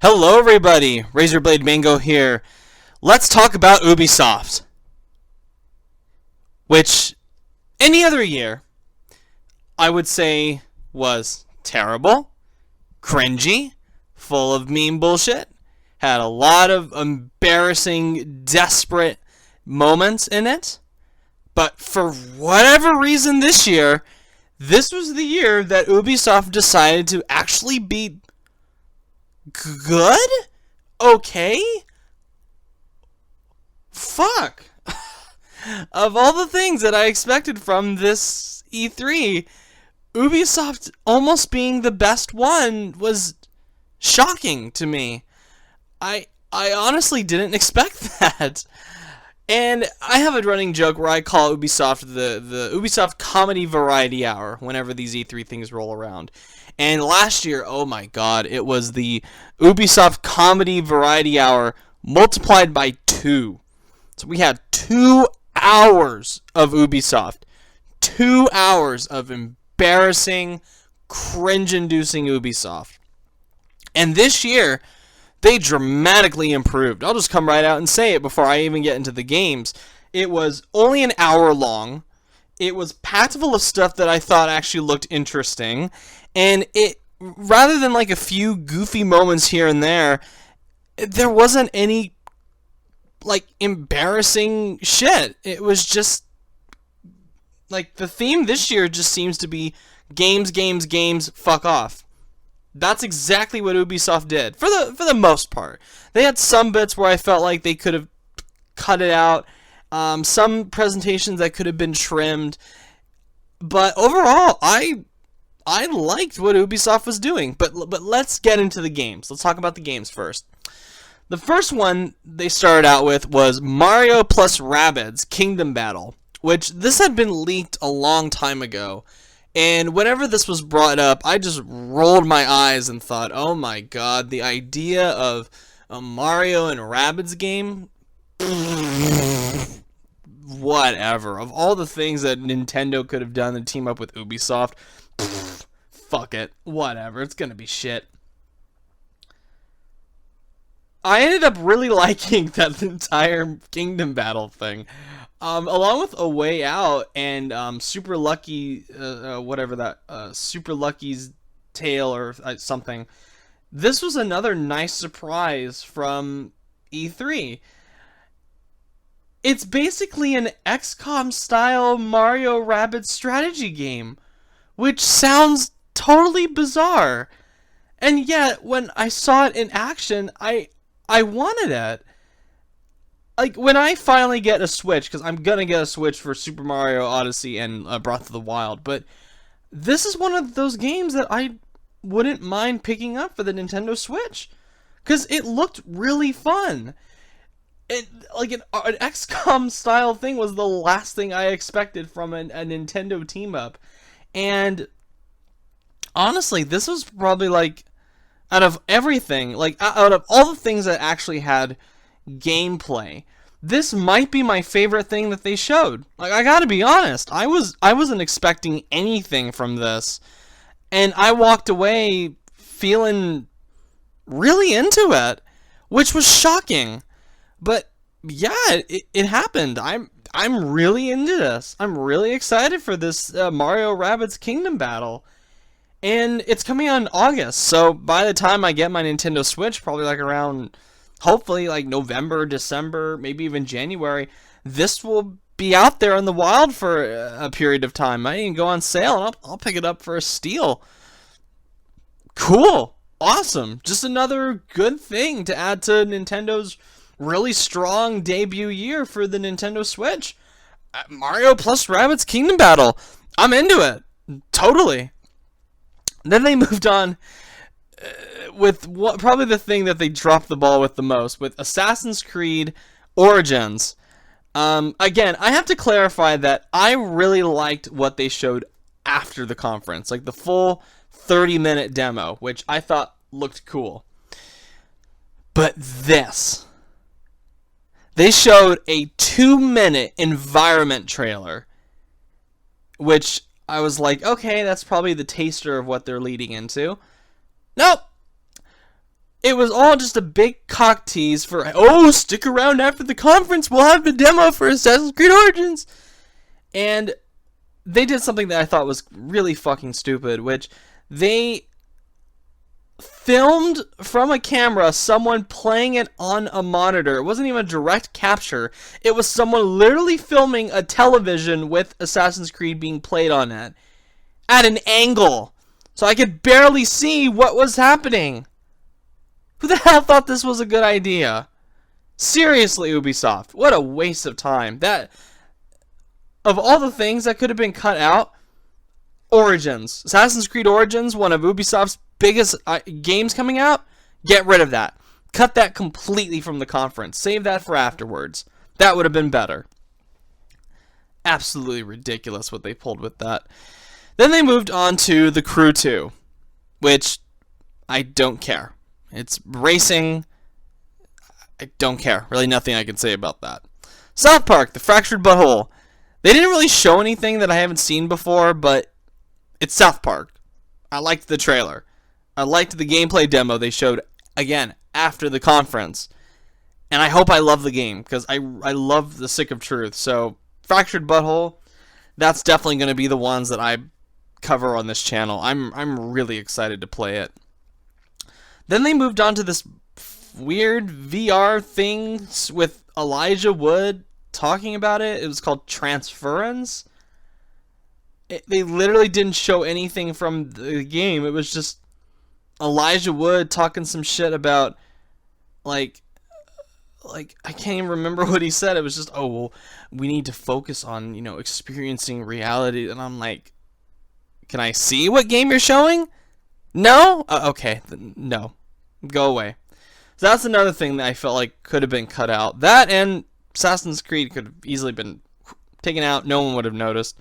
Hello everybody, Razorblade Mango here. Let's talk about Ubisoft. Which, any other year, I would say was terrible, cringy, full of meme bullshit, had a lot of embarrassing, desperate moments in it. But for whatever reason this year, this was the year that Ubisoft decided to actually be good? Okay? Fuck. Of all the things that I expected from this E3, Ubisoft almost being the best one was shocking to me. I honestly didn't expect that. And I have a running joke where I call Ubisoft the Ubisoft Comedy Variety Hour whenever these E3 things roll around. And last year, oh my god, it was the Ubisoft Comedy Variety Hour multiplied by 2. So we had 2 hours of Ubisoft. 2 hours of embarrassing, cringe-inducing Ubisoft. And this year, they dramatically improved. I'll just come right out and say it before I even get into the games. It was only an hour long. It was packed full of stuff that I thought actually looked interesting. And it, rather than like a few goofy moments here and there wasn't any like embarrassing shit. It was just like the theme this year just seems to be games, games, games, fuck off. That's exactly what Ubisoft did for the most part. They had some bits where I felt like they could have cut it out, some presentations that could have been trimmed, but overall, I liked what Ubisoft was doing. But let's get into the games. Let's talk about the games first. The first one they started out with was Mario plus Rabbids Kingdom Battle, which this had been leaked a long time ago. And whenever this was brought up, I just rolled my eyes and thought, oh my god, the idea of a Mario and Rabbids game? Whatever. Of all the things that Nintendo could have done to team up with Ubisoft, fuck it. Whatever. It's gonna be shit. I ended up really liking that entire Kingdom Battle thing. Along with A Way Out and Super Lucky, whatever that, Super Lucky's Tale or something. This was another nice surprise from E3. It's basically an XCOM style Mario Rabbids strategy game, which sounds totally bizarre. And yet, when I saw it in action, I wanted it. Like, when I finally get a Switch, because I'm gonna get a Switch for Super Mario Odyssey and Breath of the Wild, but this is one of those games that I wouldn't mind picking up for the Nintendo Switch, because it looked really fun. Like, an XCOM style thing was the last thing I expected from a Nintendo team-up, and honestly, this was probably, like, out of everything, like, out of all the things that actually had gameplay, this might be my favorite thing that they showed. Like, I gotta be honest, I wasn't expecting anything from this, and I walked away feeling really into it, which was shocking. But yeah, it happened. I'm really into this. I'm really excited for this Mario Rabbids Kingdom Battle. And it's coming out in August, so by the time I get my Nintendo Switch, probably like around, hopefully like November, December, maybe even January, this will be out there in the wild for a period of time. Might even go on sale, and I'll pick it up for a steal. Cool. Awesome. Just another good thing to add to Nintendo's really strong debut year for the Nintendo Switch. Mario plus Rabbids Kingdom Battle. I'm into it. Totally. Then they moved on with probably the thing that they dropped the ball with the most, with Assassin's Creed Origins. Again, I have to clarify that I really liked what they showed after the conference, like the full 30-minute demo, which I thought looked cool. But this, they showed a 2-minute environment trailer, which I was like, okay, that's probably the taster of what they're leading into. Nope. it was all just a big cock tease for, oh, stick around after the conference, we'll have the demo for Assassin's Creed Origins. And they did something that I thought was really fucking stupid, which they filmed from a camera someone playing it on a monitor. It wasn't even a direct capture. It was someone literally filming a television with Assassin's Creed being played on it at an angle. So I could barely see what was happening. Who the hell thought this was a good idea? Seriously, Ubisoft. What a waste of time. That, of all the things that could have been cut out, Origins. Assassin's Creed Origins, one of Ubisoft's biggest games coming out, get rid of that. Cut that completely from the conference. Save that for afterwards. That would have been better. Absolutely ridiculous what they pulled with that. Then they moved on to The Crew 2, which I don't care. It's racing. I don't care. Really nothing I can say about that. South Park, The Fractured Butthole. They didn't really show anything that I haven't seen before, but it's South Park. I liked the trailer. I liked the gameplay demo they showed, again, after the conference. And I hope I love the game, because I love the Stick of Truth. So, Fractured Butthole, that's definitely going to be the ones that I cover on this channel. I'm really excited to play it. Then they moved on to this weird VR thing with Elijah Wood talking about it. It was called Transference. They literally didn't show anything from the game. It was just Elijah Wood talking some shit about, like I can't even remember what he said. It was just, oh, well, we need to focus on, experiencing reality. And I'm like, can I see what game you're showing? No? Okay, no. Go away. So that's another thing that I felt like could have been cut out. That and Assassin's Creed could have easily been taken out. No one would have noticed.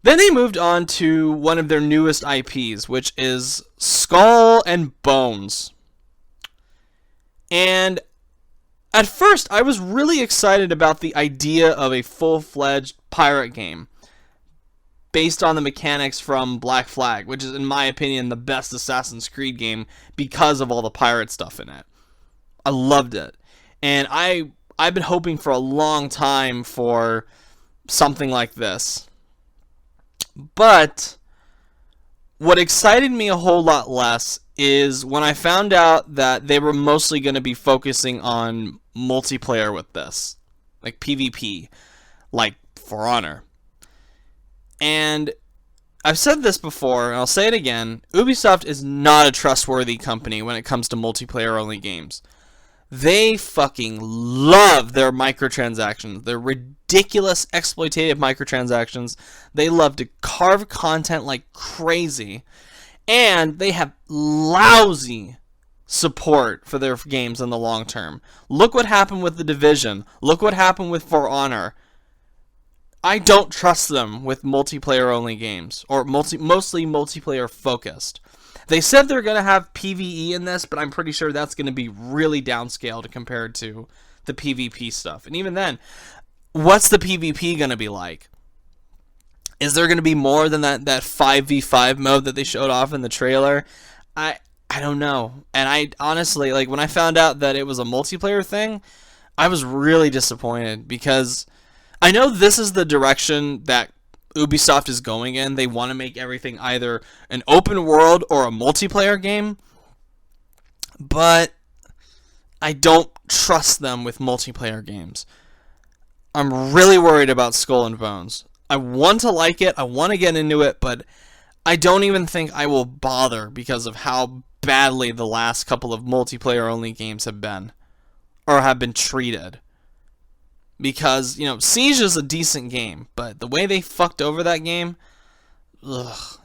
Then they moved on to one of their newest IPs, which is Skull and Bones. And at first, I was really excited about the idea of a full-fledged pirate game based on the mechanics from Black Flag, which is, in my opinion, the best Assassin's Creed game because of all the pirate stuff in it. I loved it. And I've been hoping for a long time for something like this. But what excited me a whole lot less is when I found out that they were mostly going to be focusing on multiplayer with this. Like PvP. Like For Honor. And I've said this before, and I'll say it again. Ubisoft is not a trustworthy company when it comes to multiplayer-only games. They fucking love their microtransactions. Their ridiculous, exploitative microtransactions. They love to carve content like crazy. And they have lousy support for their games in the long term. Look what happened with The Division. Look what happened with For Honor. I don't trust them with multiplayer-only games. Or mostly multiplayer-focused. They said they're going to have PvE in this, but I'm pretty sure that's going to be really downscaled compared to the PvP stuff. And even then, what's the PvP going to be like? Is there going to be more than that 5v5 mode that they showed off in the trailer? I don't know. And I honestly, like, when I found out that it was a multiplayer thing, I was really disappointed because I know this is the direction that Ubisoft is going in. They want to make everything either an open world or a multiplayer game. But I don't trust them with multiplayer games. I'm really worried about Skull and Bones. I want to like it, I want to get into it, but I don't even think I will bother because of how badly the last couple of multiplayer-only games have been. Or have been treated. Because, Siege is a decent game, but the way they fucked over that game, ugh.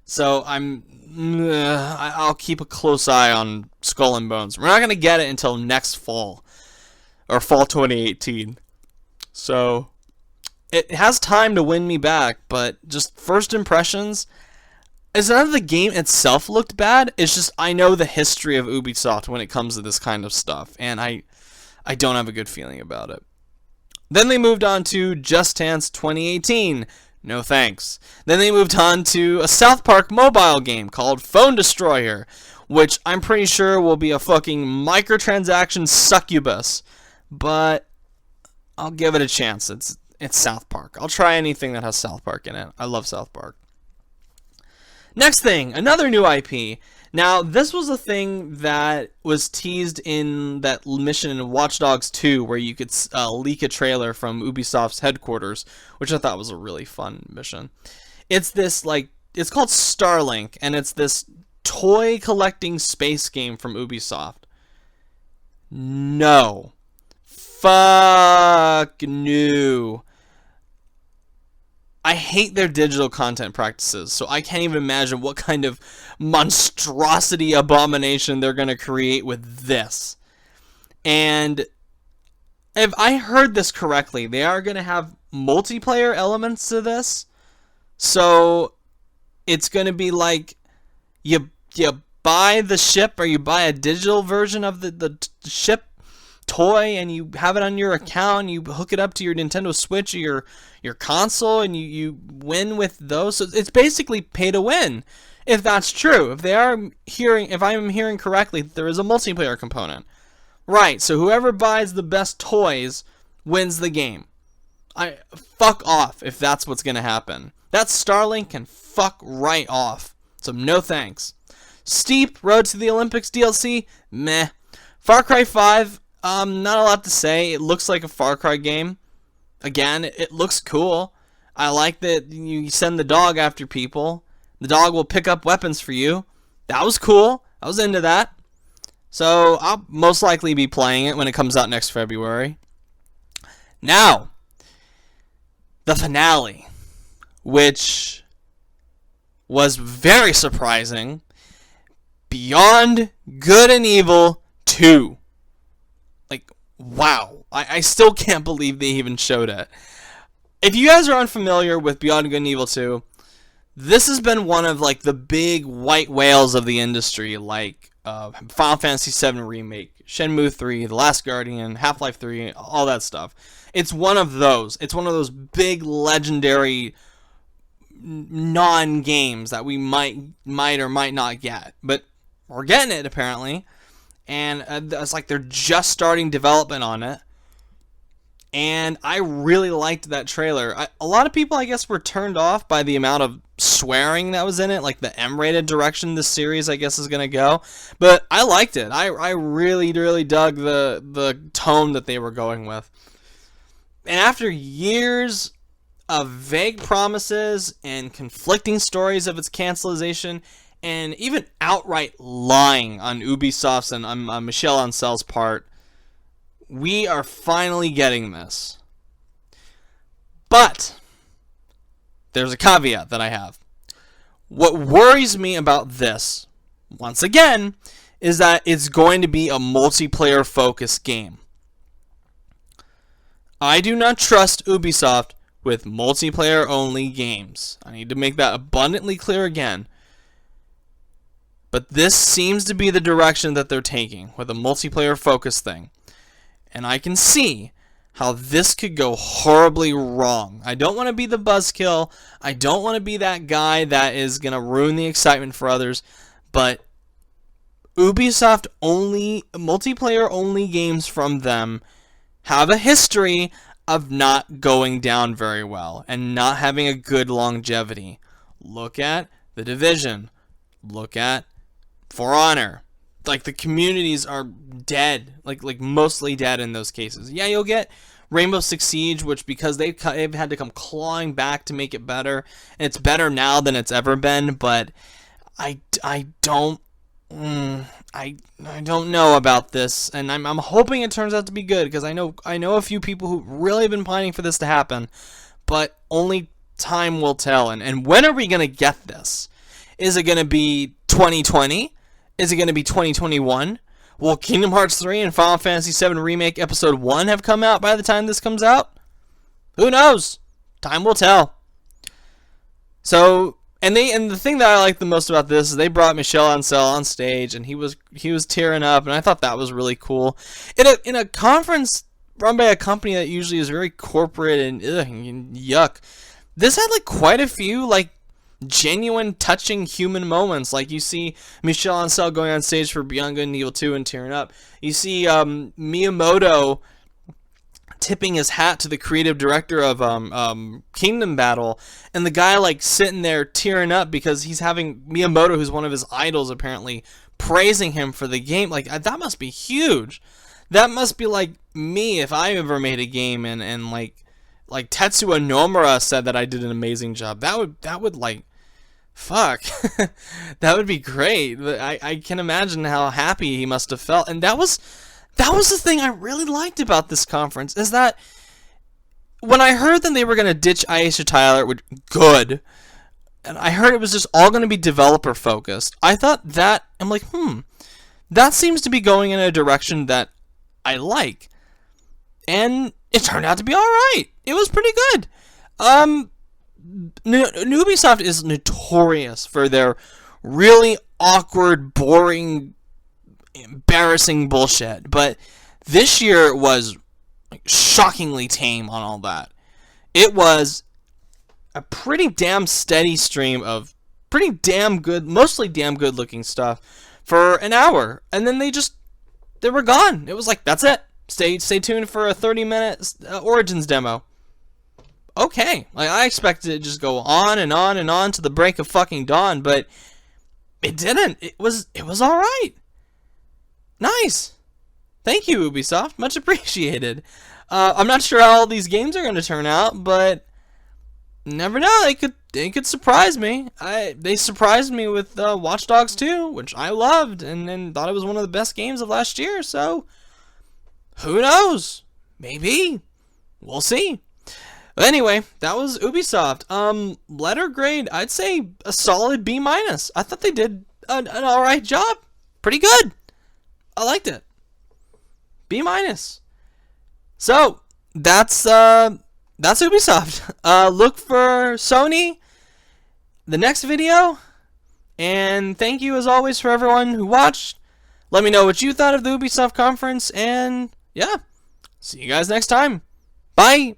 So I'll keep a close eye on Skull and Bones. We're not going to get it until next fall, or fall 2018. So it has time to win me back, but just first impressions, it's not that the game itself looked bad, it's just I know the history of Ubisoft when it comes to this kind of stuff, and I don't have a good feeling about it. Then they moved on to Just Dance 2018. No thanks. Then they moved on to a South Park mobile game called Phone Destroyer, which I'm pretty sure will be a fucking microtransaction succubus. But I'll give it a chance. It's South Park. I'll try anything that has South Park in it. I love South Park. Next thing, another new IP. Now, this was a thing that was teased in that mission in Watch Dogs 2, where you could leak a trailer from Ubisoft's headquarters, which I thought was a really fun mission. It's this, it's called Starlink, and it's this toy collecting space game from Ubisoft. No. Fuck no. I hate their digital content practices, so I can't even imagine what kind of monstrosity abomination they're going to create with this. And if I heard this correctly, they are going to have multiplayer elements to this. So it's going to be like you buy the ship, or you buy a digital version of the ship toy, and you have it on your account, you hook it up to your Nintendo Switch or your console, and you win with those. So it's basically pay to win, if that's true. If I'm hearing correctly, there is a multiplayer component. Right, so whoever buys the best toys wins the game. Fuck off if that's what's gonna happen. That Starlink can fuck right off. So no thanks. Steep Road to the Olympics DLC, meh. Far Cry 5, not a lot to say. It looks like a Far Cry game. Again, it looks cool. I like that you send the dog after people. The dog will pick up weapons for you. That was cool. I was into that. So I'll most likely be playing it when it comes out next February. Now, the finale, which was very surprising. Beyond Good and Evil 2. Wow. I still can't believe they even showed it. If you guys are unfamiliar with Beyond Good and Evil 2, this has been one of the big white whales of the industry, like Final Fantasy VII Remake, Shenmue 3, The Last Guardian, Half-Life 3, all that stuff. It's one of those. It's one of those big legendary non-games that we might or might not get. But we're getting it, apparently. And it's like they're just starting development on it. And I really liked that trailer. A lot of people, I guess, were turned off by the amount of swearing that was in it, like the M-rated direction this series, I guess, is going to go. But I liked it. I really, really dug the tone that they were going with. And after years of vague promises and conflicting stories of its cancellation, and even outright lying on Ubisoft's and on Michel Ancel's part, we are finally getting this. But there's a caveat that I have. What worries me about this, once again, is that it's going to be a multiplayer-focused game. I do not trust Ubisoft with multiplayer-only games. I need to make that abundantly clear again. But this seems to be the direction that they're taking with a multiplayer-focused thing. And I can see how this could go horribly wrong. I don't want to be the buzzkill. I don't want to be that guy that is going to ruin the excitement for others. But Ubisoft only, multiplayer only games from them have a history of not going down very well and not having a good longevity. Look at The Division. Look at For Honor. The communities are dead, like mostly dead in those cases. Yeah, you'll get Rainbow Six Siege, which they've had to come clawing back to make it better, and it's better now than it's ever been. But I don't know about this, and I'm hoping it turns out to be good, because I know a few people who really have been pining for this to happen, but only time will tell. And when are we gonna get this? Is it gonna be 2020? Is it going to be 2021? Will Kingdom Hearts 3 and Final Fantasy VII Remake Episode 1 have come out by the time this comes out? Who knows? Time will tell. So, and the thing that I like the most about this is they brought Michel Ancel on stage, and he was tearing up, and I thought that was really cool. In a conference run by a company that usually is very corporate and yuck, this had quite a few genuine, touching human moments. Like you see Michel Ancel going on stage for Beyond Good and Evil 2 and tearing up. You see Miyamoto tipping his hat to the creative director of Kingdom Battle, and the guy like sitting there tearing up because he's having Miyamoto, who's one of his idols apparently, praising him for the game. Like, that must be huge. That must be like me if I ever made a game and like Tetsuya Nomura said that I did an amazing job. That would like, fuck. That would be great. But I can imagine how happy he must have felt. And that was the thing I really liked about this conference, is that when I heard that they were going to ditch Aisha Tyler, which, good, and I heard it was just all going to be developer focused, I thought that, I'm like, that seems to be going in a direction that I like. And it turned out to be alright. It was pretty good. Ubisoft is notorious for their really awkward, boring, embarrassing bullshit, but this year was like shockingly tame on all that. It was a pretty damn steady stream of pretty damn good, mostly damn good looking stuff for an hour, and then they were gone. It was like, that's it. Stay tuned for a 30-minute Origins demo. Okay, like I expected it to just go on and on and on to the break of fucking dawn, but it didn't. It was all right. Nice. Thank you, Ubisoft. Much appreciated. I'm not sure how all these games are going to turn out, but never know. They could surprise me. They surprised me with Watch Dogs 2, which I loved and thought it was one of the best games of last year. So who knows? Maybe. We'll see. But anyway, that was Ubisoft. Letter grade, I'd say a solid B-. I thought they did an alright job. Pretty good. I liked it. B-. So that's Ubisoft. Look for Sony the next video, and thank you as always for everyone who watched. Let me know what you thought of the Ubisoft conference, and yeah, see you guys next time. Bye.